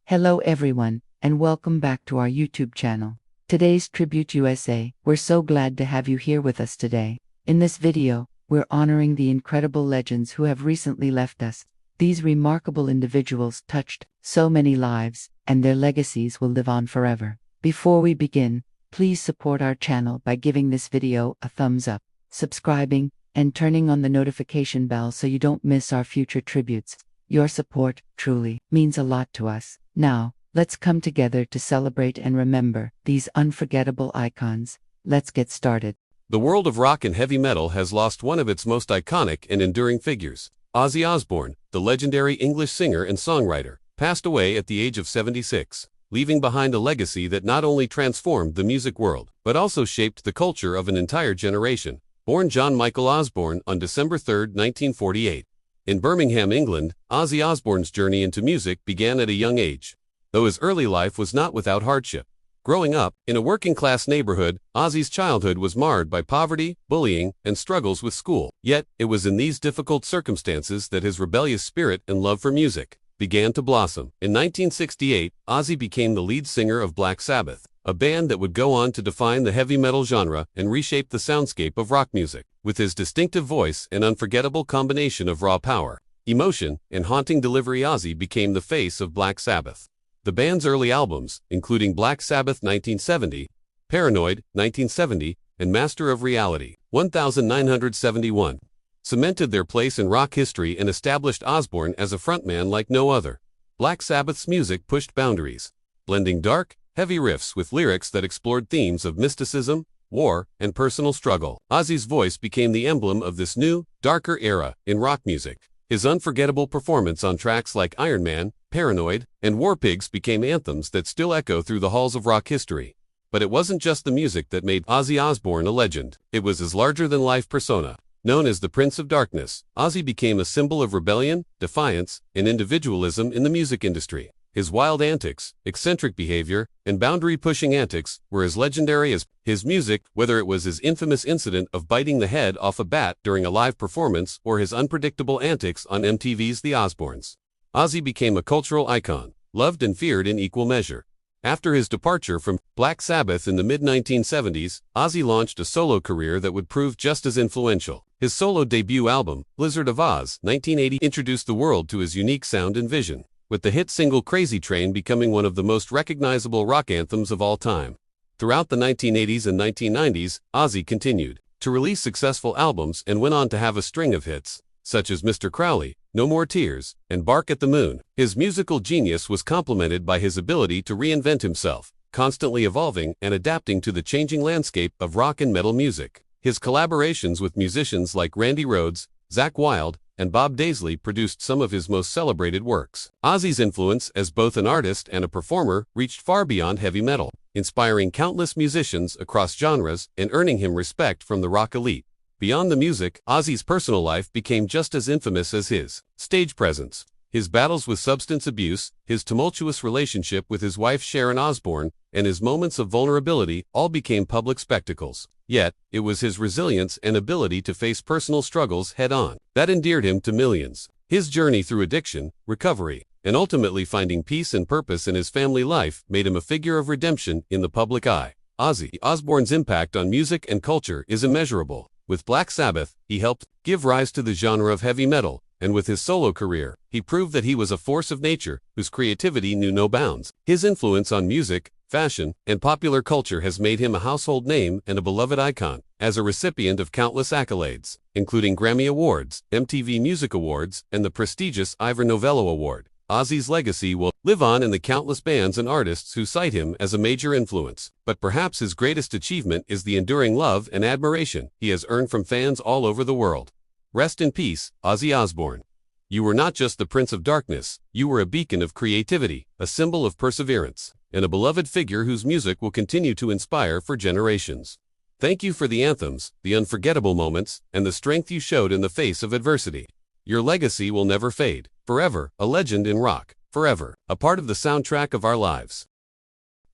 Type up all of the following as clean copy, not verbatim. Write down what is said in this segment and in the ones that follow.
Hello everyone, and welcome back to our YouTube channel. Today's Tribute USA. We're so glad to have you here with us today. In this video, we're honoring the incredible legends who have recently left us. These remarkable individuals touched so many lives, and their legacies will live on forever. Before we begin, please support our channel by giving this video a thumbs up, subscribing, and turning on the notification bell so you don't miss our future tributes. Your support truly means a lot to us. Now, let's come together to celebrate and remember these unforgettable icons. Let's get started. The world of rock and heavy metal has lost one of its most iconic and enduring figures. Ozzy Osbourne, the legendary English singer and songwriter, passed away at the age of 76, leaving behind a legacy that not only transformed the music world, but also shaped the culture of an entire generation. Born John Michael Osbourne on December 3, 1948. In Birmingham, England, Ozzy Osbourne's journey into music began at a young age, though his early life was not without hardship. Growing up in a working-class neighborhood, Ozzy's childhood was marred by poverty, bullying, and struggles with school. Yet, it was in these difficult circumstances that his rebellious spirit and love for music began to blossom. In 1968, Ozzy became the lead singer of Black Sabbath, a band that would go on to define the heavy metal genre and reshape the soundscape of rock music. With his distinctive voice and unforgettable combination of raw power, emotion, and haunting delivery, Ozzy became the face of Black Sabbath. The band's early albums, including Black Sabbath 1970, Paranoid 1970, and Master of Reality 1971, cemented their place in rock history and established Osbourne as a frontman like no other. Black Sabbath's music pushed boundaries, blending dark, heavy riffs with lyrics that explored themes of mysticism, war, and personal struggle. Ozzy's voice became the emblem of this new, darker era in rock music. His unforgettable performance on tracks like Iron Man, Paranoid, and War Pigs became anthems that still echo through the halls of rock history. But it wasn't just the music that made Ozzy Osbourne a legend. It was his larger-than-life persona. Known as the Prince of Darkness, Ozzy became a symbol of rebellion, defiance, and individualism in the music industry. His wild antics, eccentric behavior, and boundary-pushing antics were as legendary as his music, whether it was his infamous incident of biting the head off a bat during a live performance or his unpredictable antics on MTV's The Osbournes. Ozzy became a cultural icon, loved and feared in equal measure. After his departure from Black Sabbath in the mid-1970s, Ozzy launched a solo career that would prove just as influential. His solo debut album, Blizzard of Oz, 1980, introduced the world to his unique sound and vision, with the hit single Crazy Train becoming one of the most recognizable rock anthems of all time. Throughout the 1980s and 1990s, Ozzy continued to release successful albums and went on to have a string of hits, such as Mr. Crowley, No More Tears, and Bark at the Moon. His musical genius was complemented by his ability to reinvent himself, constantly evolving and adapting to the changing landscape of rock and metal music. His collaborations with musicians like Randy Rhoads, Zakk Wylde, and Bob Daisley produced some of his most celebrated works. Ozzy's influence as both an artist and a performer reached far beyond heavy metal, inspiring countless musicians across genres and earning him respect from the rock elite. Beyond the music, Ozzy's personal life became just as infamous as his stage presence. His battles with substance abuse, his tumultuous relationship with his wife Sharon Osbourne, and his moments of vulnerability all became public spectacles. Yet, it was his resilience and ability to face personal struggles head-on that endeared him to millions. His journey through addiction, recovery, and ultimately finding peace and purpose in his family life made him a figure of redemption in the public eye. Ozzy Osbourne's impact on music and culture is immeasurable. With Black Sabbath, he helped give rise to the genre of heavy metal, and with his solo career, he proved that he was a force of nature whose creativity knew no bounds. His influence on music, fashion, and popular culture has made him a household name and a beloved icon. As a recipient of countless accolades, including Grammy Awards, MTV Music Awards, and the prestigious Ivor Novello Award, Ozzy's legacy will live on in the countless bands and artists who cite him as a major influence. But perhaps his greatest achievement is the enduring love and admiration he has earned from fans all over the world. Rest in peace, Ozzy Osbourne. You were not just the Prince of Darkness, you were a beacon of creativity, a symbol of perseverance, and a beloved figure whose music will continue to inspire for generations. Thank you for the anthems, the unforgettable moments, and the strength you showed in the face of adversity. Your legacy will never fade. Forever, a legend in rock. Forever, a part of the soundtrack of our lives.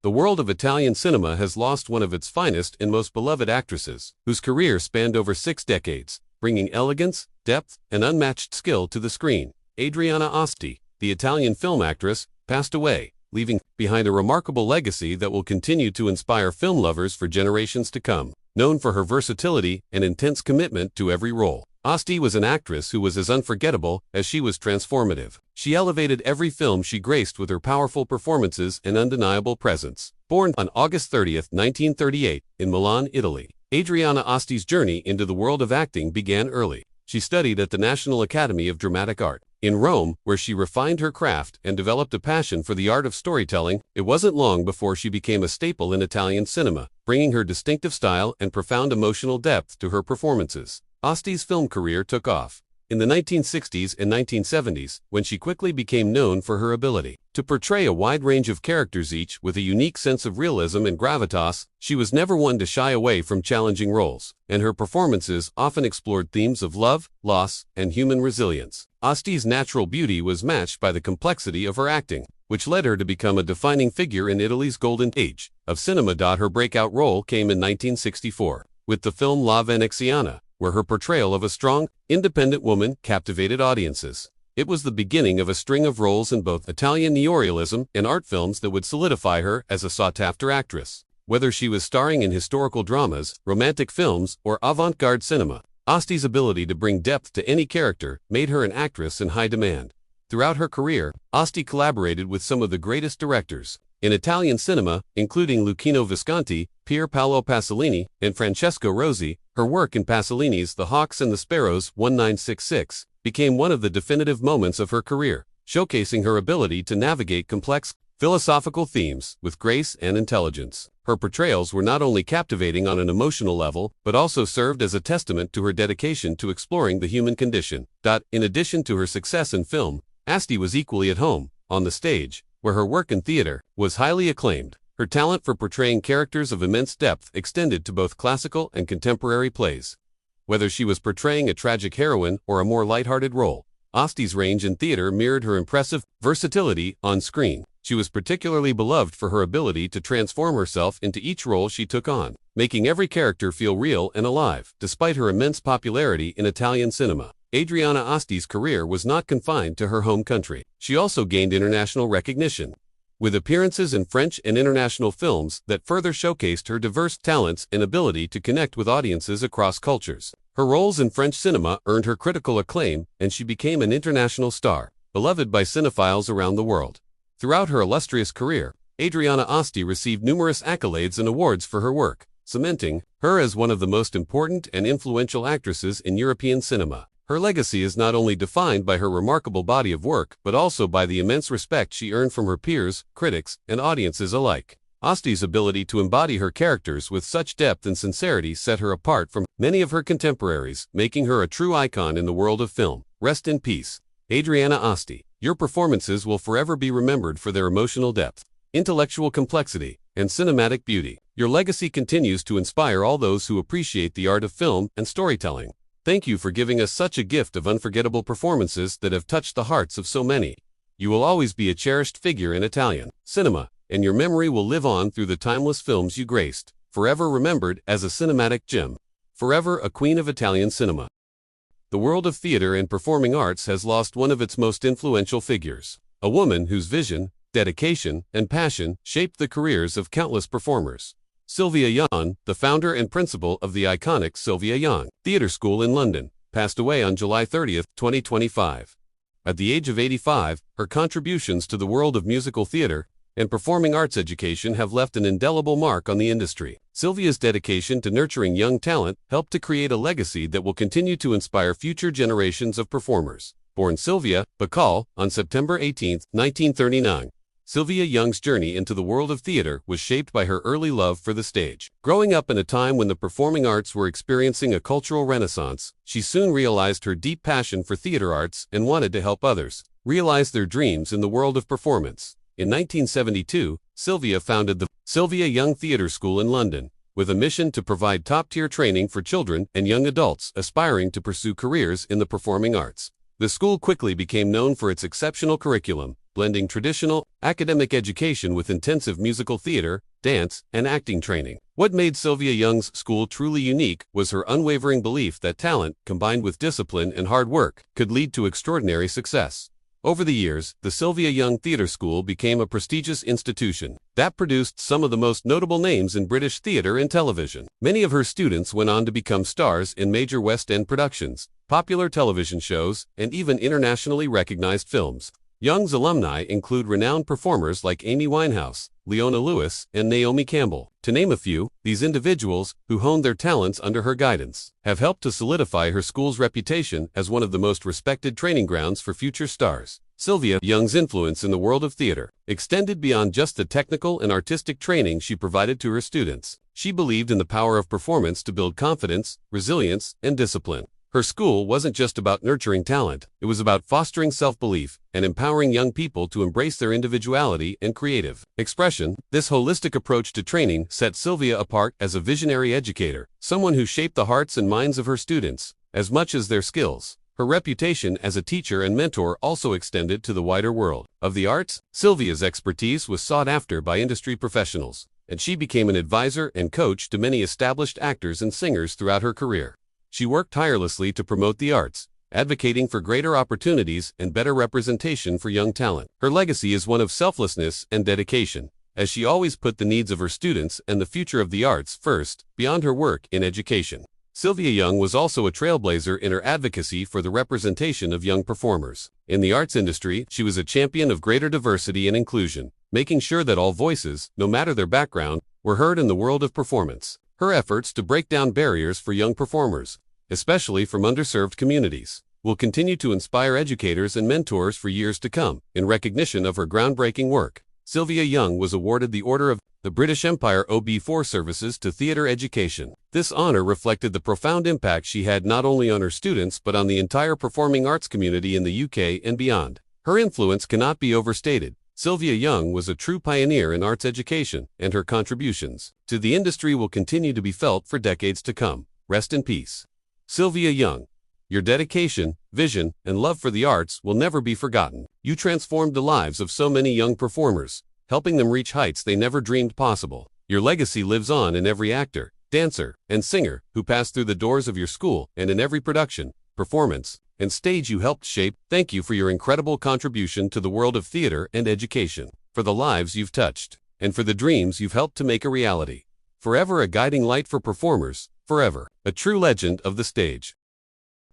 The world of Italian cinema has lost one of its finest and most beloved actresses, whose career spanned over 6 decades, bringing elegance, depth, and unmatched skill to the screen. Adriana Asti, the Italian film actress, passed away, leaving behind a remarkable legacy that will continue to inspire film lovers for generations to come. Known for her versatility and intense commitment to every role, Asti was an actress who was as unforgettable as she was transformative. She elevated every film she graced with her powerful performances and undeniable presence. Born on August 30, 1938, in Milan, Italy, Adriana Asti's journey into the world of acting began early. She studied at the National Academy of Dramatic Art in Rome, where she refined her craft and developed a passion for the art of storytelling. It wasn't long before she became a staple in Italian cinema, bringing her distinctive style and profound emotional depth to her performances. Asti's film career took off in the 1960s and 1970s, when she quickly became known for her ability to portray a wide range of characters, each with a unique sense of realism and gravitas. She was never one to shy away from challenging roles, and her performances often explored themes of love, loss, and human resilience. Asti's natural beauty was matched by the complexity of her acting, which led her to become a defining figure in Italy's golden age of cinema. Her breakout role came in 1964 with the film La Veneziana, where her portrayal of a strong, independent woman captivated audiences. It was the beginning of a string of roles in both Italian neorealism and art films that would solidify her as a sought-after actress. Whether she was starring in historical dramas, romantic films, or avant-garde cinema, Asti's ability to bring depth to any character made her an actress in high demand. Throughout her career, Asti collaborated with some of the greatest directors in Italian cinema, including Luchino Visconti, Pier Paolo Pasolini, and Francesco Rosi. Her work in Pasolini's The Hawks and the Sparrows 1966 became one of the definitive moments of her career, showcasing her ability to navigate complex, philosophical themes with grace and intelligence. Her portrayals were not only captivating on an emotional level, but also served as a testament to her dedication to exploring the human condition. In addition to her success in film, Asti was equally at home on the stage, where her work in theater was highly acclaimed. Her talent for portraying characters of immense depth extended to both classical and contemporary plays. Whether she was portraying a tragic heroine or a more lighthearted role, Asti's range in theater mirrored her impressive versatility on screen. She was particularly beloved for her ability to transform herself into each role she took on, making every character feel real and alive. Despite her immense popularity in Italian cinema, Adriana Asti's career was not confined to her home country. She also gained international recognition, with appearances in French and international films that further showcased her diverse talents and ability to connect with audiences across cultures. Her roles in French cinema earned her critical acclaim, and she became an international star, beloved by cinephiles around the world. Throughout her illustrious career, Adriana Asti received numerous accolades and awards for her work, cementing her as one of the most important and influential actresses in European cinema. Her legacy is not only defined by her remarkable body of work, but also by the immense respect she earned from her peers, critics, and audiences alike. Asti's ability to embody her characters with such depth and sincerity set her apart from many of her contemporaries, making her a true icon in the world of film. Rest in peace, Adriana Asti. Your performances will forever be remembered for their emotional depth, intellectual complexity, and cinematic beauty. Your legacy continues to inspire all those who appreciate the art of film and storytelling. Thank you for giving us such a gift of unforgettable performances that have touched the hearts of so many. You will always be a cherished figure in Italian cinema, and your memory will live on through the timeless films you graced, forever remembered as a cinematic gem, forever a queen of Italian cinema. The world of theater and performing arts has lost one of its most influential figures, a woman whose vision, dedication, and passion shaped the careers of countless performers. Sylvia Young, the founder and principal of the iconic Sylvia Young Theatre School in London, passed away on July 30, 2025. At the age of 85, her contributions to the world of musical theater and performing arts education have left an indelible mark on the industry. Sylvia's dedication to nurturing young talent helped to create a legacy that will continue to inspire future generations of performers. Born Sylvia Bacall on September 18, 1939, Sylvia Young's journey into the world of theater was shaped by her early love for the stage. Growing up in a time when the performing arts were experiencing a cultural renaissance, she soon realized her deep passion for theater arts and wanted to help others realize their dreams in the world of performance. In 1972, Sylvia founded the Sylvia Young Theatre School in London, with a mission to provide top-tier training for children and young adults aspiring to pursue careers in the performing arts. The school quickly became known for its exceptional curriculum, blending traditional, academic education with intensive musical theater, dance, and acting training. What made Sylvia Young's school truly unique was her unwavering belief that talent, combined with discipline and hard work, could lead to extraordinary success. Over the years, the Sylvia Young Theatre School became a prestigious institution that produced some of the most notable names in British theatre and television. Many of her students went on to become stars in major West End productions, popular television shows, and even internationally recognized films. Young's alumni include renowned performers like Amy Winehouse, Leona Lewis, and Naomi Campbell. To name a few, these individuals, who honed their talents under her guidance, have helped to solidify her school's reputation as one of the most respected training grounds for future stars. Sylvia Young's influence in the world of theater extended beyond just the technical and artistic training she provided to her students. She believed in the power of performance to build confidence, resilience, and discipline. Her school wasn't just about nurturing talent, it was about fostering self-belief and empowering young people to embrace their individuality and creative expression. This holistic approach to training set Sylvia apart as a visionary educator, someone who shaped the hearts and minds of her students as much as their skills. Her reputation as a teacher and mentor also extended to the wider world of the arts. Sylvia's expertise was sought after by industry professionals, and she became an advisor and coach to many established actors and singers throughout her career. She worked tirelessly to promote the arts, advocating for greater opportunities and better representation for young talent. Her legacy is one of selflessness and dedication, as she always put the needs of her students and the future of the arts first, beyond her work in education. Sylvia Young was also a trailblazer in her advocacy for the representation of young performers. In the arts industry, she was a champion of greater diversity and inclusion, making sure that all voices, no matter their background, were heard in the world of performance. Her efforts to break down barriers for young performers, especially from underserved communities, will continue to inspire educators and mentors for years to come. In recognition of her groundbreaking work, Sylvia Young was awarded the Order of the British Empire OB4 services to theatre education. This honor reflected the profound impact she had not only on her students but on the entire performing arts community in the UK and beyond. Her influence cannot be overstated. Sylvia Young was a true pioneer in arts education, and her contributions to the industry will continue to be felt for decades to come. Rest in peace, Sylvia Young. Your dedication, vision, and love for the arts will never be forgotten. You transformed the lives of so many young performers, helping them reach heights they never dreamed possible. Your legacy lives on in every actor, dancer, and singer who passed through the doors of your school and in every production, performance, and stage you helped shape. Thank you for your incredible contribution to the world of theater and education, for the lives you've touched, and for the dreams you've helped to make a reality. Forever a guiding light for performers, forever a true legend of the stage.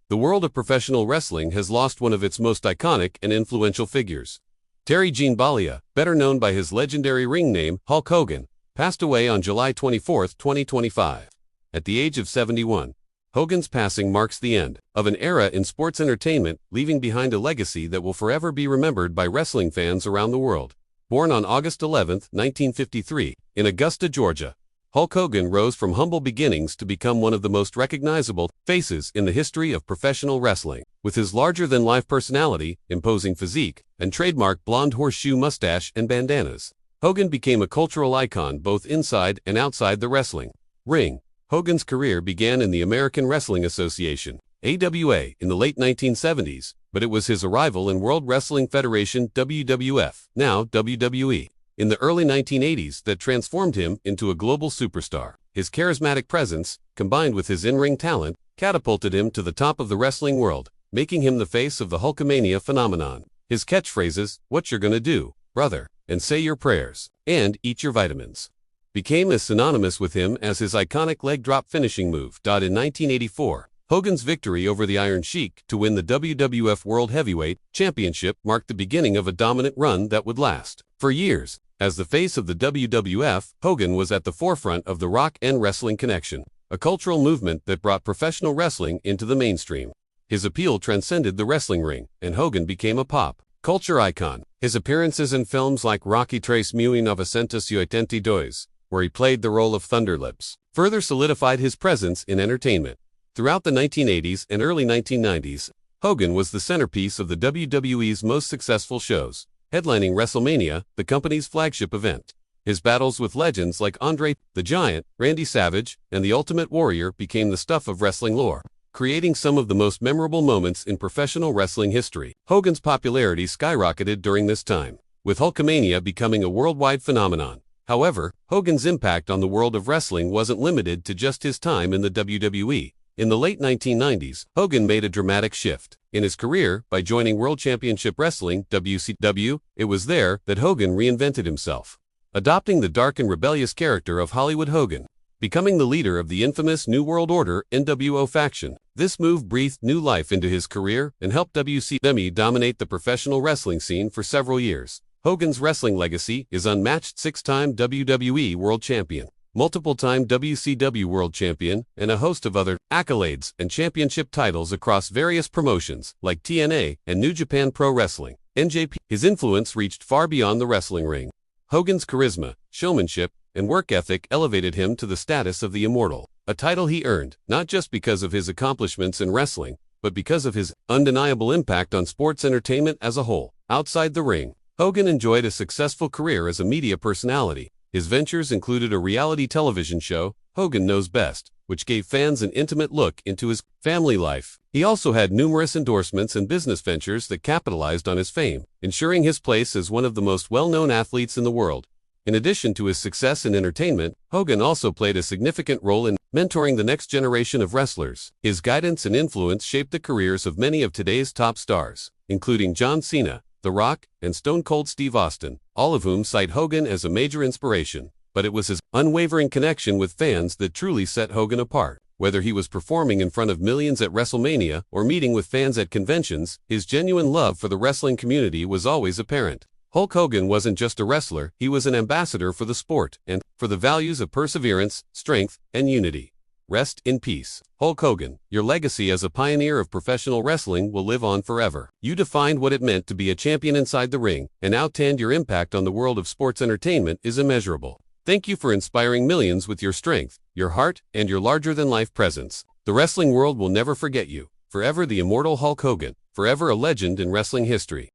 The world of professional wrestling has lost one of its most iconic and influential figures. Terry Gene Bollea, better known by his legendary ring name Hulk Hogan, passed away on July 24, 2025. At the age of 71, Hogan's passing marks the end of an era in sports entertainment, leaving behind a legacy that will forever be remembered by wrestling fans around the world. Born on August 11, 1953, in Augusta, Georgia, Hulk Hogan rose from humble beginnings to become one of the most recognizable faces in the history of professional wrestling. With his larger-than-life personality, imposing physique, and trademark blonde horseshoe mustache and bandanas, Hogan became a cultural icon both inside and outside the wrestling ring. Hogan's career began in the American Wrestling Association, AWA, in the late 1970s, but it was his arrival in World Wrestling Federation, WWF, now WWE, in the early 1980s that transformed him into a global superstar. His charismatic presence, combined with his in-ring talent, catapulted him to the top of the wrestling world, making him the face of the Hulkamania phenomenon. His catchphrases, "What you're gonna do, brother," and "Say your prayers," and "Eat your vitamins," became as synonymous with him as his iconic leg drop finishing move. In 1984, Hogan's victory over the Iron Sheik to win the WWF World Heavyweight Championship marked the beginning of a dominant run that would last for years. As the face of the WWF, Hogan was at the forefront of the Rock and Wrestling Connection, a cultural movement that brought professional wrestling into the mainstream. His appeal transcended the wrestling ring, and Hogan became a pop culture icon. His appearances in films like Rocky Tres Mil Novecentos y 82, where he played the role of Thunderlips, further solidified his presence in entertainment. Throughout the 1980s and early 1990s, Hogan was the centerpiece of the WWE's most successful shows, headlining WrestleMania, the company's flagship event. His battles with legends like Andre the Giant, Randy Savage, and The Ultimate Warrior became the stuff of wrestling lore, creating some of the most memorable moments in professional wrestling history. Hogan's popularity skyrocketed during this time, with Hulkamania becoming a worldwide phenomenon. However, Hogan's impact on the world of wrestling wasn't limited to just his time in the WWE. In the late 1990s, Hogan made a dramatic shift in his career by joining World Championship Wrestling (WCW). It was there that Hogan reinvented himself, adopting the dark and rebellious character of Hollywood Hogan, becoming the leader of the infamous New World Order (NWO) faction. This move breathed new life into his career and helped WCW dominate the professional wrestling scene for several years. Hogan's wrestling legacy is unmatched: six-time WWE World Champion, multiple-time WCW World Champion, and a host of other accolades and championship titles across various promotions like TNA and New Japan Pro Wrestling (NJP). His influence reached far beyond the wrestling ring. Hogan's charisma, showmanship, and work ethic elevated him to the status of the Immortal, a title he earned not just because of his accomplishments in wrestling, but because of his undeniable impact on sports entertainment as a whole. Outside the ring, Hogan enjoyed a successful career as a media personality. His ventures included a reality television show, Hogan Knows Best, which gave fans an intimate look into his family life. He also had numerous endorsements and business ventures that capitalized on his fame, ensuring his place as one of the most well-known athletes in the world. In addition to his success in entertainment, Hogan also played a significant role in mentoring the next generation of wrestlers. His guidance and influence shaped the careers of many of today's top stars, including John Cena, The Rock, and Stone Cold Steve Austin, all of whom cite Hogan as a major inspiration. But it was his unwavering connection with fans that truly set Hogan apart. Whether he was performing in front of millions at WrestleMania or meeting with fans at conventions, his genuine love for the wrestling community was always apparent. Hulk Hogan wasn't just a wrestler, he was an ambassador for the sport and for the values of perseverance, strength, and unity. Rest in peace, Hulk Hogan. Your legacy as a pioneer of professional wrestling will live on forever. You defined what it meant to be a champion inside the ring, and out and your impact on the world of sports entertainment is immeasurable. Thank you for inspiring millions with your strength, your heart, and your larger-than-life presence. The wrestling world will never forget you. Forever the immortal Hulk Hogan, forever a legend in wrestling history.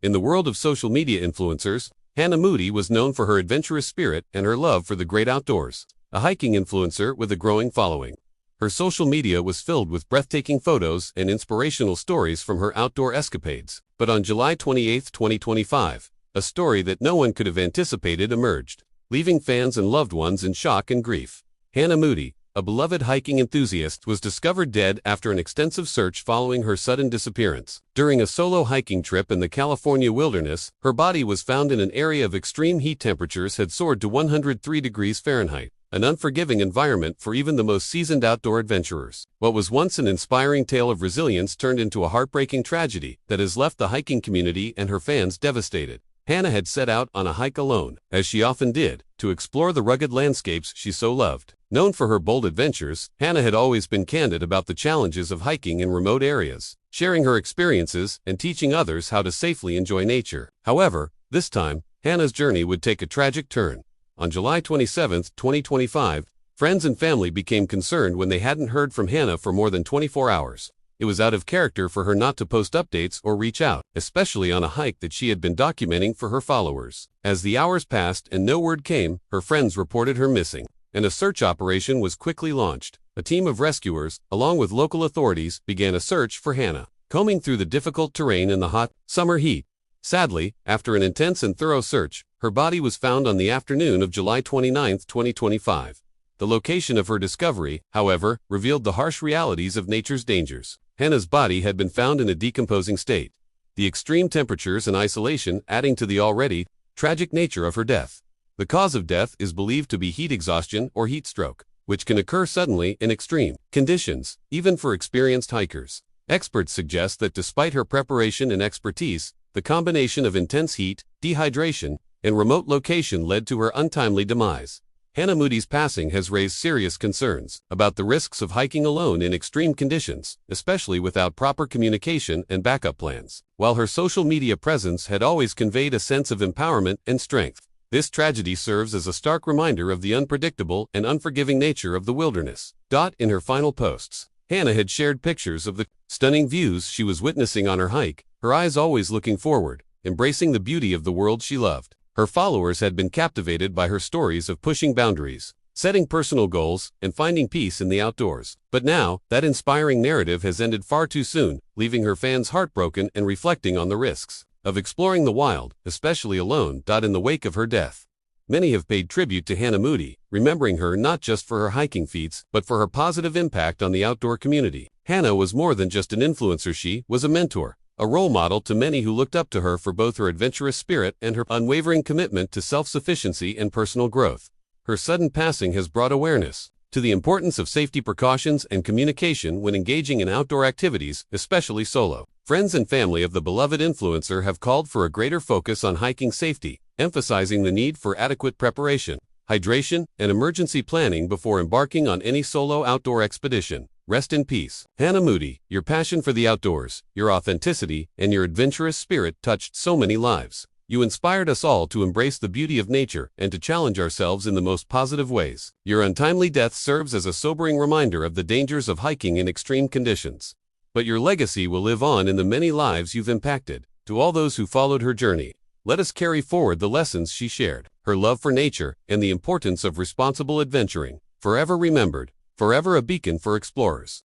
In the world of social media influencers, Hannah Moody was known for her adventurous spirit and her love for the great outdoors. A hiking influencer with a growing following, her social media was filled with breathtaking photos and inspirational stories from her outdoor escapades. But on July 28, 2025, a story that no one could have anticipated emerged, leaving fans and loved ones in shock and grief. Hannah Moody, a beloved hiking enthusiast, was discovered dead after an extensive search following her sudden disappearance. During a solo hiking trip in the California wilderness, her body was found in an area of extreme heat. Temperatures had soared to 103 degrees Fahrenheit, an unforgiving environment for even the most seasoned outdoor adventurers. What was once an inspiring tale of resilience turned into a heartbreaking tragedy that has left the hiking community and her fans devastated. Hannah had set out on a hike alone, as she often did, to explore the rugged landscapes she so loved. Known for her bold adventures, Hannah had always been candid about the challenges of hiking in remote areas, sharing her experiences and teaching others how to safely enjoy nature. However, this time, Hannah's journey would take a tragic turn. On July 27, 2025, friends and family became concerned when they hadn't heard from Hannah for more than 24 hours. It was out of character for her not to post updates or reach out, especially on a hike that she had been documenting for her followers. As the hours passed and no word came, her friends reported her missing, and a search operation was quickly launched. A team of rescuers, along with local authorities, began a search for Hannah, combing through the difficult terrain in the hot summer heat. Sadly, after an intense and thorough search, her body was found on the afternoon of July 29, 2025. The location of her discovery, however, revealed the harsh realities of nature's dangers. Hannah's body had been found in a decomposing state, the extreme temperatures and isolation adding to the already tragic nature of her death. The cause of death is believed to be heat exhaustion or heat stroke, which can occur suddenly in extreme conditions, even for experienced hikers. Experts suggest that despite her preparation and expertise, the combination of intense heat, dehydration, and remote location led to her untimely demise. Hannah Moody's passing has raised serious concerns about the risks of hiking alone in extreme conditions, especially without proper communication and backup plans. While her social media presence had always conveyed a sense of empowerment and strength, this tragedy serves as a stark reminder of the unpredictable and unforgiving nature of the wilderness. In her final posts, Hannah had shared pictures of the stunning views she was witnessing on her hike, her eyes always looking forward, embracing the beauty of the world she loved. Her followers had been captivated by her stories of pushing boundaries, setting personal goals, and finding peace in the outdoors. But now, that inspiring narrative has ended far too soon, leaving her fans heartbroken and reflecting on the risks of exploring the wild, especially alone. In the wake of her death, Many have paid tribute to Hannah Moody, remembering her not just for her hiking feats, but for her positive impact on the outdoor community. Hannah was more than just an influencer, she was a mentor, a role model to many who looked up to her for both her adventurous spirit and her unwavering commitment to self-sufficiency and personal growth. Her sudden passing has brought awareness to the importance of safety precautions and communication when engaging in outdoor activities, especially solo. Friends and family of the beloved influencer have called for a greater focus on hiking safety, emphasizing the need for adequate preparation, hydration, and emergency planning before embarking on any solo outdoor expedition. Rest in peace. Hannah Moody, your passion for the outdoors, your authenticity, and your adventurous spirit touched so many lives. You inspired us all to embrace the beauty of nature and to challenge ourselves in the most positive ways. Your untimely death serves as a sobering reminder of the dangers of hiking in extreme conditions. But your legacy will live on in the many lives you've impacted. To all those who followed her journey, let us carry forward the lessons she shared, her love for nature, and the importance of responsible adventuring. Forever remembered, forever a beacon for explorers.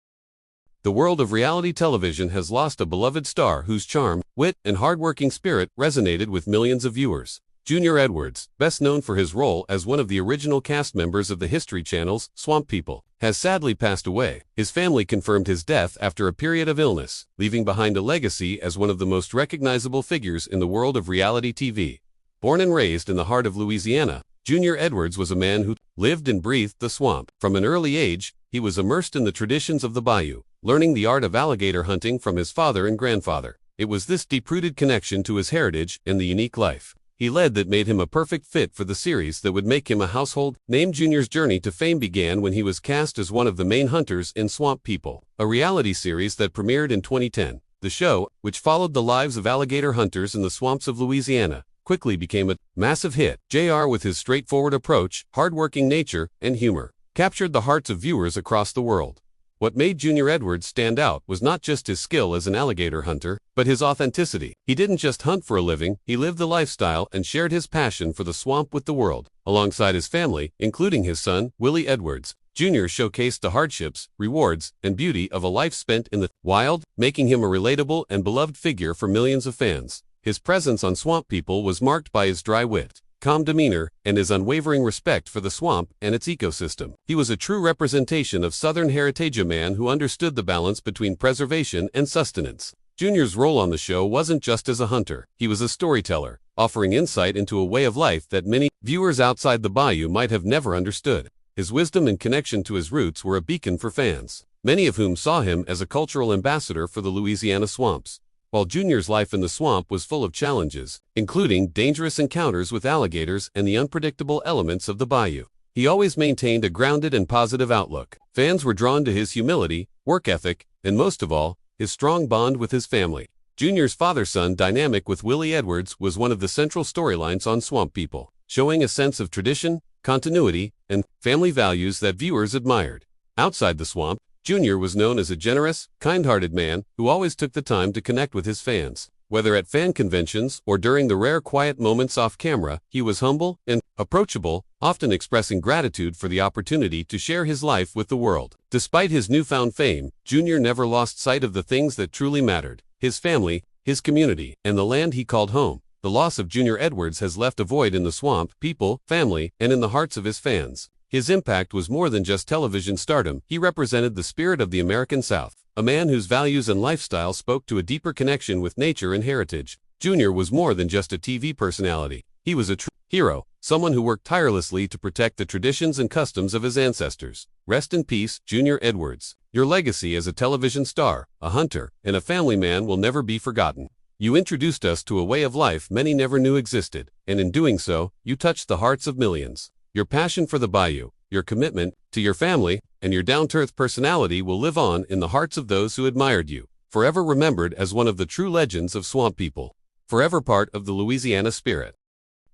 The world of reality television has lost a beloved star whose charm, wit, and hardworking spirit resonated with millions of viewers. Junior Edwards, best known for his role as one of the original cast members of the History Channel's Swamp People, has sadly passed away. His family confirmed his death after a period of illness, leaving behind a legacy as one of the most recognizable figures in the world of reality TV. Born and raised in the heart of Louisiana, Junior Edwards was a man who lived and breathed the swamp. From an early age, he was immersed in the traditions of the bayou, learning the art of alligator hunting from his father and grandfather. It was this deep-rooted connection to his heritage and the unique life he led that made him a perfect fit for the series that would make him a household name. Junior's journey to fame began when he was cast as one of the main hunters in Swamp People, a reality series that premiered in 2010. The show, which followed the lives of alligator hunters in the swamps of Louisiana, quickly became a massive hit. JR, with his straightforward approach, hardworking nature, and humor, captured the hearts of viewers across the world. What made Junior Edwards stand out was not just his skill as an alligator hunter, but his authenticity. He didn't just hunt for a living, he lived the lifestyle and shared his passion for the swamp with the world. Alongside his family, including his son, Willie Edwards, Jr. showcased the hardships, rewards, and beauty of a life spent in the wild, making him a relatable and beloved figure for millions of fans. His presence on Swamp People was marked by his dry wit, calm demeanor, and his unwavering respect for the swamp and its ecosystem. He was a true representation of Southern heritage, a man who understood the balance between preservation and sustenance. Junior's role on the show wasn't just as a hunter. He was a storyteller, offering insight into a way of life that many viewers outside the bayou might have never understood. His wisdom and connection to his roots were a beacon for fans, many of whom saw him as a cultural ambassador for the Louisiana swamps. While Junior's life in the swamp was full of challenges, including dangerous encounters with alligators and the unpredictable elements of the bayou, he always maintained a grounded and positive outlook. Fans were drawn to his humility, work ethic, and most of all, his strong bond with his family. Junior's father-son dynamic with Willie Edwards was one of the central storylines on Swamp People, showing a sense of tradition, continuity, and family values that viewers admired. Outside the swamp, Junior was known as a generous, kind-hearted man who always took the time to connect with his fans. Whether at fan conventions or during the rare quiet moments off camera, he was humble and approachable, often expressing gratitude for the opportunity to share his life with the world. Despite his newfound fame, Junior never lost sight of the things that truly mattered: his family, his community, and the land he called home. The loss of Junior Edwards has left a void in the Swamp People family and in the hearts of his fans. His impact was more than just television stardom. He represented the spirit of the American South, a man whose values and lifestyle spoke to a deeper connection with nature and heritage. Junior was more than just a TV personality. He was a true hero, someone who worked tirelessly to protect the traditions and customs of his ancestors. Rest in peace, Junior Edwards. Your legacy as a television star, a hunter, and a family man will never be forgotten. You introduced us to a way of life many never knew existed, and in doing so, you touched the hearts of millions. Your passion for the bayou, your commitment to your family, and your down-to-earth personality will live on in the hearts of those who admired you, forever remembered as one of the true legends of Swamp People, forever part of the Louisiana spirit.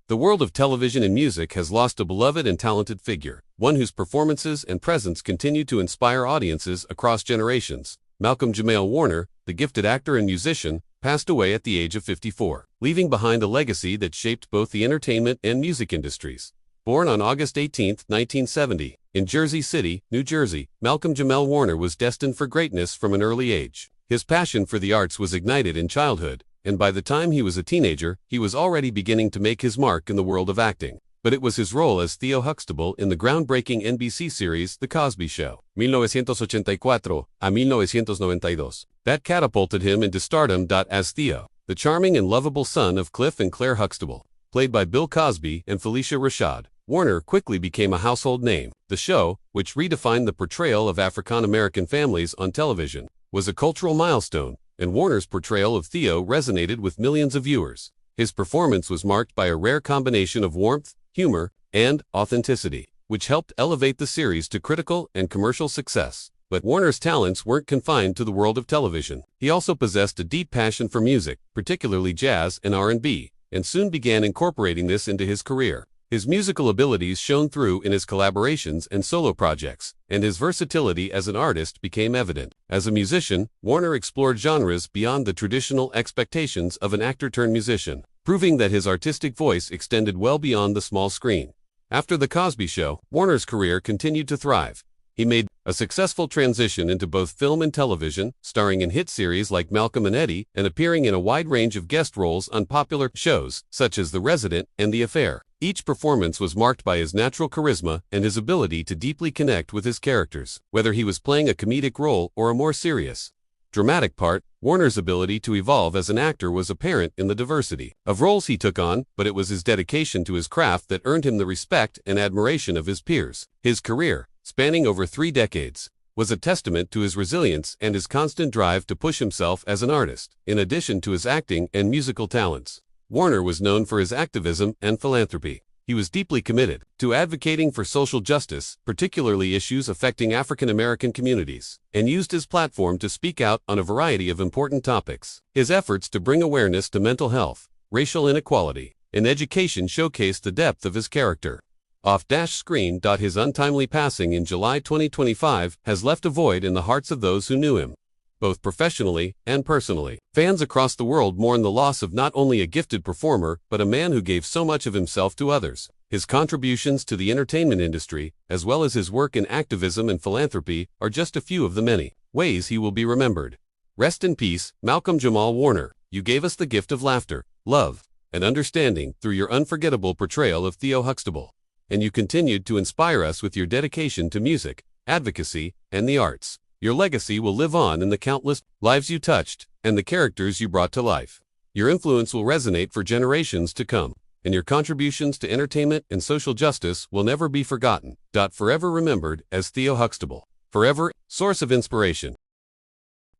The world of television and music has lost a beloved and talented figure, one whose performances and presence continue to inspire audiences across generations. Malcolm Jamal Warner, the gifted actor and musician, passed away at the age of 54, leaving behind a legacy that shaped both the entertainment and music industries. Born on August 18, 1970, in Jersey City, New Jersey, Malcolm Jamal Warner was destined for greatness from an early age. His passion for the arts was ignited in childhood, and by the time he was a teenager, he was already beginning to make his mark in the world of acting. but it was his role as Theo Huxtable in the groundbreaking NBC series The Cosby Show, 1984 a 1992, that catapulted him into stardom. As Theo, the charming and lovable son of Cliff and Claire Huxtable, played by Bill Cosby and Felicia Rashad, Warner quickly became a household name. The show, which redefined the portrayal of African-American families on television, was a cultural milestone, and Warner's portrayal of Theo resonated with millions of viewers. His performance was marked by a rare combination of warmth, humor, and authenticity, which helped elevate the series to critical and commercial success. But Warner's talents weren't confined to the world of television. He also possessed a deep passion for music, particularly jazz and R&B, and soon began incorporating this into his career. His musical abilities shone through in his collaborations and solo projects, and his versatility as an artist became evident. As a musician, Warner explored genres beyond the traditional expectations of an actor-turned-musician, proving that his artistic voice extended well beyond the small screen. After The Cosby Show, Warner's career continued to thrive. He made a successful transition into both film and television, starring in hit series like Malcolm and Eddie and appearing in a wide range of guest roles on popular shows such as The Resident and The Affair. Each performance was marked by his natural charisma and his ability to deeply connect with his characters, whether he was playing a comedic role or a more serious, dramatic part. Warner's ability to evolve as an actor was apparent in the diversity of roles he took on, but it was his dedication to his craft that earned him the respect and admiration of his peers. His career, spanning over 3 decades, was a testament to his resilience and his constant drive to push himself as an artist. In addition to his acting and musical talents, Warner was known for his activism and philanthropy. He was deeply committed to advocating for social justice, particularly issues affecting African American communities, and used his platform to speak out on a variety of important topics. His efforts to bring awareness to mental health, racial inequality, and education showcased the depth of his character. Off-screen. His untimely passing in July 2025 has left a void in the hearts of those who knew him, both professionally and personally. Fans across the world mourn the loss of not only a gifted performer, but a man who gave so much of himself to others. His contributions to the entertainment industry, as well as his work in activism and philanthropy, are just a few of the many ways he will be remembered. Rest in peace, Malcolm Jamal Warner. You gave us the gift of laughter, love, and understanding through your unforgettable portrayal of Theo Huxtable. And you continued to inspire us with your dedication to music, advocacy, and the arts. Your legacy will live on in the countless lives you touched and the characters you brought to life. Your influence will resonate for generations to come, and your contributions to entertainment and social justice will never be forgotten. Forever remembered as Theo Huxtable. Forever, source of inspiration.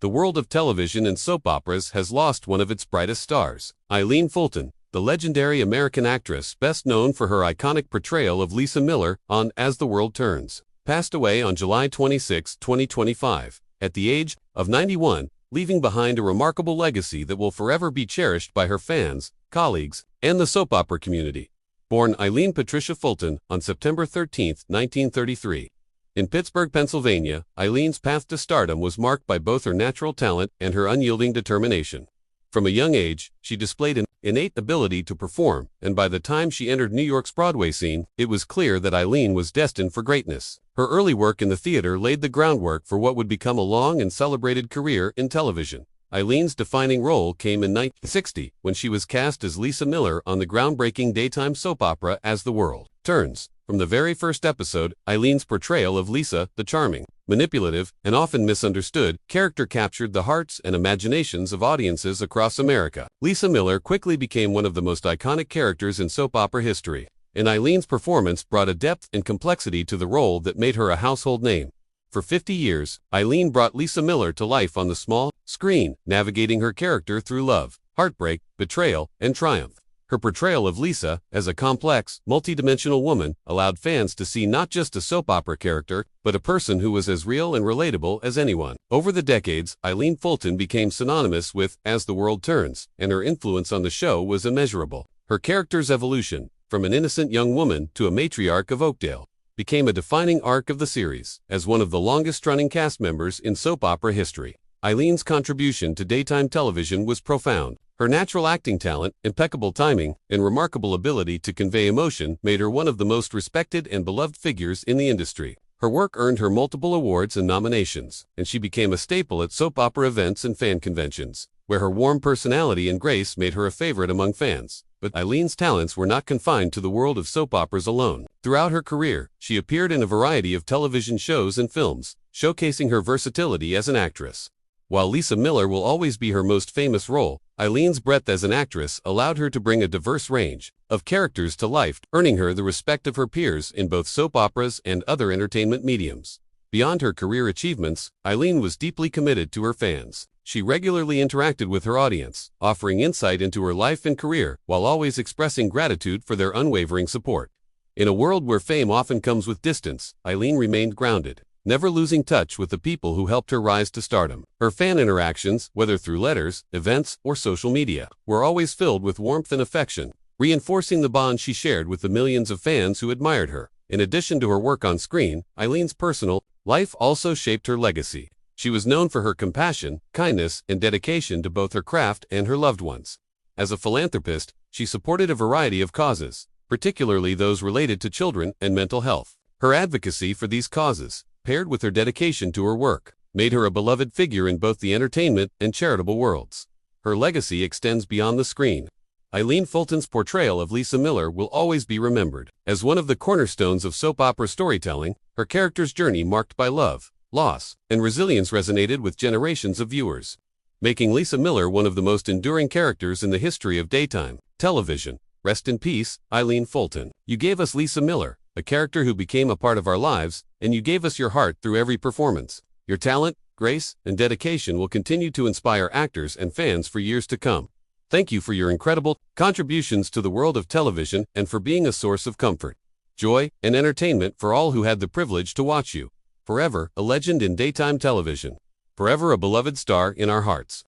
The world of television and soap operas has lost one of its brightest stars. Eileen Fulton, the legendary American actress best known for her iconic portrayal of Lisa Miller on As the World Turns, passed away on July 26, 2025, at the age of 91, leaving behind a remarkable legacy that will forever be cherished by her fans, colleagues, and the soap opera community. Born Eileen Patricia Fulton on September 13, 1933. In Pittsburgh, Pennsylvania, Eileen's path to stardom was marked by both her natural talent and her unyielding determination. From a young age, she displayed an innate ability to perform, and by the time she entered New York's Broadway scene, it was clear that Eileen was destined for greatness. Her early work in the theater laid the groundwork for what would become a long and celebrated career in television. Eileen's defining role came in 1960 when she was cast as Lisa Miller on the groundbreaking daytime soap opera As the World Turns. From the very first episode, Eileen's portrayal of Lisa, the charming, manipulative, and often misunderstood character captured the hearts and imaginations of audiences across America. Lisa Miller quickly became one of the most iconic characters in soap opera history, and Eileen's performance brought a depth and complexity to the role that made her a household name. For 50 years, Eileen brought Lisa Miller to life on the small screen, navigating her character through love, heartbreak, betrayal, and triumph. Her portrayal of Lisa, as a complex, multidimensional woman, allowed fans to see not just a soap opera character, but a person who was as real and relatable as anyone. Over the decades, Eileen Fulton became synonymous with As the World Turns, and her influence on the show was immeasurable. Her character's evolution, from an innocent young woman to a matriarch of Oakdale, became a defining arc of the series. As one of the longest-running cast members in soap opera history, Eileen's contribution to daytime television was profound. Her natural acting talent, impeccable timing, and remarkable ability to convey emotion made her one of the most respected and beloved figures in the industry. Her work earned her multiple awards and nominations, and she became a staple at soap opera events and fan conventions, where her warm personality and grace made her a favorite among fans. But Eileen's talents were not confined to the world of soap operas alone. Throughout her career, she appeared in a variety of television shows and films, showcasing her versatility as an actress. While Lisa Miller will always be her most famous role, Eileen's breadth as an actress allowed her to bring a diverse range of characters to life, earning her the respect of her peers in both soap operas and other entertainment mediums. Beyond her career achievements, Eileen was deeply committed to her fans. She regularly interacted with her audience, offering insight into her life and career while always expressing gratitude for their unwavering support. In a world where fame often comes with distance, Eileen remained grounded, never losing touch with the people who helped her rise to stardom. Her fan interactions, whether through letters, events, or social media, were always filled with warmth and affection, reinforcing the bond she shared with the millions of fans who admired her. In addition to her work on screen, Eileen's personal life also shaped her legacy. She was known for her compassion, kindness, and dedication to both her craft and her loved ones. As a philanthropist, she supported a variety of causes, particularly those related to children and mental health. Her advocacy for these causes, paired with her dedication to her work, made her a beloved figure in both the entertainment and charitable worlds. Her legacy extends beyond the screen. Eileen Fulton's portrayal of Lisa Miller will always be remembered. As one of the cornerstones of soap opera storytelling, her character's journey marked by love, loss, and resilience resonated with generations of viewers, making Lisa Miller one of the most enduring characters in the history of daytime television. Rest in peace, Eileen Fulton. You gave us Lisa Miller, a character who became a part of our lives, and you gave us your heart through every performance. Your talent, grace, and dedication will continue to inspire actors and fans for years to come. Thank you for your incredible contributions to the world of television and for being a source of comfort, joy, and entertainment for all who had the privilege to watch you. Forever a legend in daytime television. Forever a beloved star in our hearts.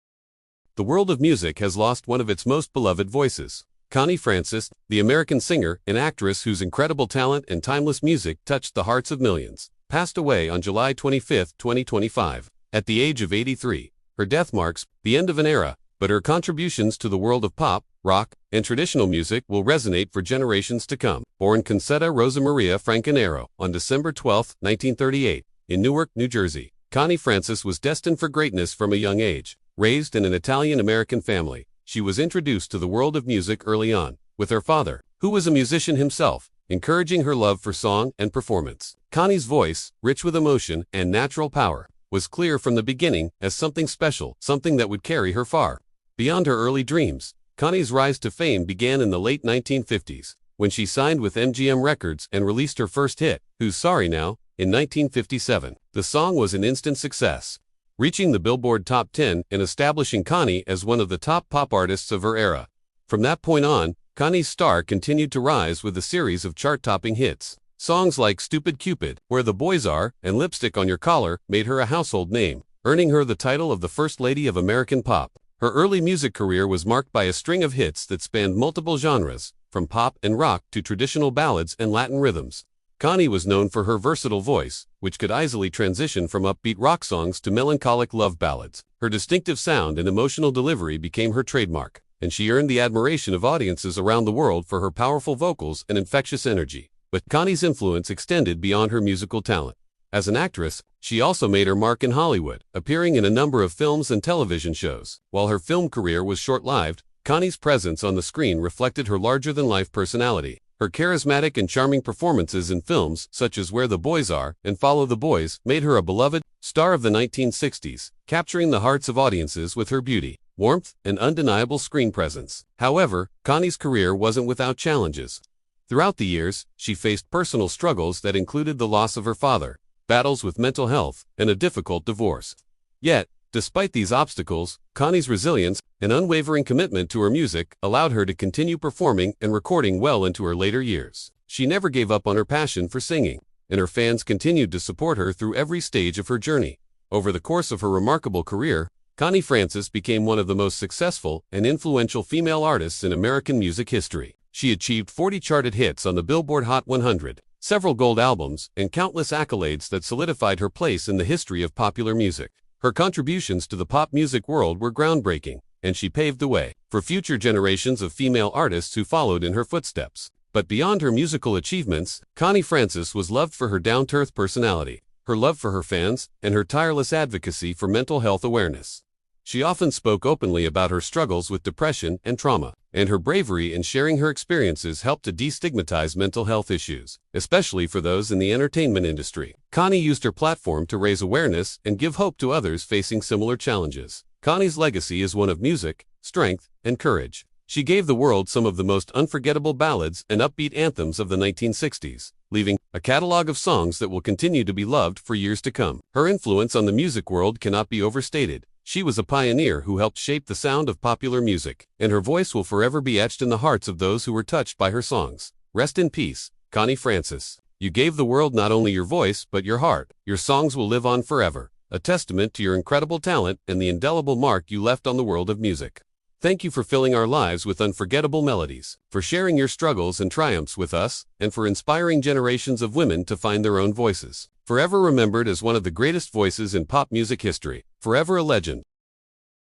The world of music has lost one of its most beloved voices. Connie Francis, the American singer and actress whose incredible talent and timeless music touched the hearts of millions, passed away on July 25, 2025, at the age of 83. Her death marks the end of an era, but her contributions to the world of pop, rock, and traditional music will resonate for generations to come. Born Concetta Rosa Maria Francanero on December 12, 1938, in Newark, New Jersey, Connie Francis was destined for greatness from a young age. Raised in an Italian-American family, she was introduced to the world of music early on, with her father, who was a musician himself, encouraging her love for song and performance. Connie's voice, rich with emotion and natural power, was clear from the beginning as something special, something that would carry her far. Beyond her early dreams, Connie's rise to fame began in the late 1950s, when she signed with MGM Records and released her first hit, Who's Sorry Now, in 1957. The song was an instant success, reaching the Billboard Top 10 and establishing Connie as one of the top pop artists of her era. From that point on, Connie's star continued to rise with a series of chart-topping hits. Songs like Stupid Cupid, Where the Boys Are, and Lipstick on Your Collar made her a household name, earning her the title of the First Lady of American Pop. Her early music career was marked by a string of hits that spanned multiple genres, from pop and rock to traditional ballads and Latin rhythms. Connie was known for her versatile voice, which could easily transition from upbeat rock songs to melancholic love ballads. Her distinctive sound and emotional delivery became her trademark, and she earned the admiration of audiences around the world for her powerful vocals and infectious energy. But Connie's influence extended beyond her musical talent. As an actress, she also made her mark in Hollywood, appearing in a number of films and television shows. While her film career was short-lived, Connie's presence on the screen reflected her larger-than-life personality. Her charismatic and charming performances in films such as Where the Boys Are and Follow the Boys made her a beloved star of the 1960s, capturing the hearts of audiences with her beauty, warmth, and undeniable screen presence. However, Connie's career wasn't without challenges. Throughout the years, she faced personal struggles that included the loss of her father, battles with mental health, and a difficult divorce. Yet, despite these obstacles, Connie's resilience and unwavering commitment to her music allowed her to continue performing and recording well into her later years. She never gave up on her passion for singing, and her fans continued to support her through every stage of her journey. Over the course of her remarkable career, Connie Francis became one of the most successful and influential female artists in American music history. She achieved 40 charted hits on the Billboard Hot 100, several gold albums, and countless accolades that solidified her place in the history of popular music. Her contributions to the pop music world were groundbreaking, and she paved the way for future generations of female artists who followed in her footsteps. But beyond her musical achievements, Connie Francis was loved for her down-to-earth personality, her love for her fans, and her tireless advocacy for mental health awareness. She often spoke openly about her struggles with depression and trauma, and her bravery in sharing her experiences helped to destigmatize mental health issues, especially for those in the entertainment industry. Connie used her platform to raise awareness and give hope to others facing similar challenges. Connie's legacy is one of music, strength, and courage. She gave the world some of the most unforgettable ballads and upbeat anthems of the 1960s, leaving a catalog of songs that will continue to be loved for years to come. Her influence on the music world cannot be overstated. She was a pioneer who helped shape the sound of popular music, and her voice will forever be etched in the hearts of those who were touched by her songs. Rest in peace, Connie Francis. You gave the world not only your voice but your heart. Your songs will live on forever, a testament to your incredible talent and the indelible mark you left on the world of music. Thank you for filling our lives with unforgettable melodies, for sharing your struggles and triumphs with us, and for inspiring generations of women to find their own voices. Forever remembered as one of the greatest voices in pop music history. Forever a legend.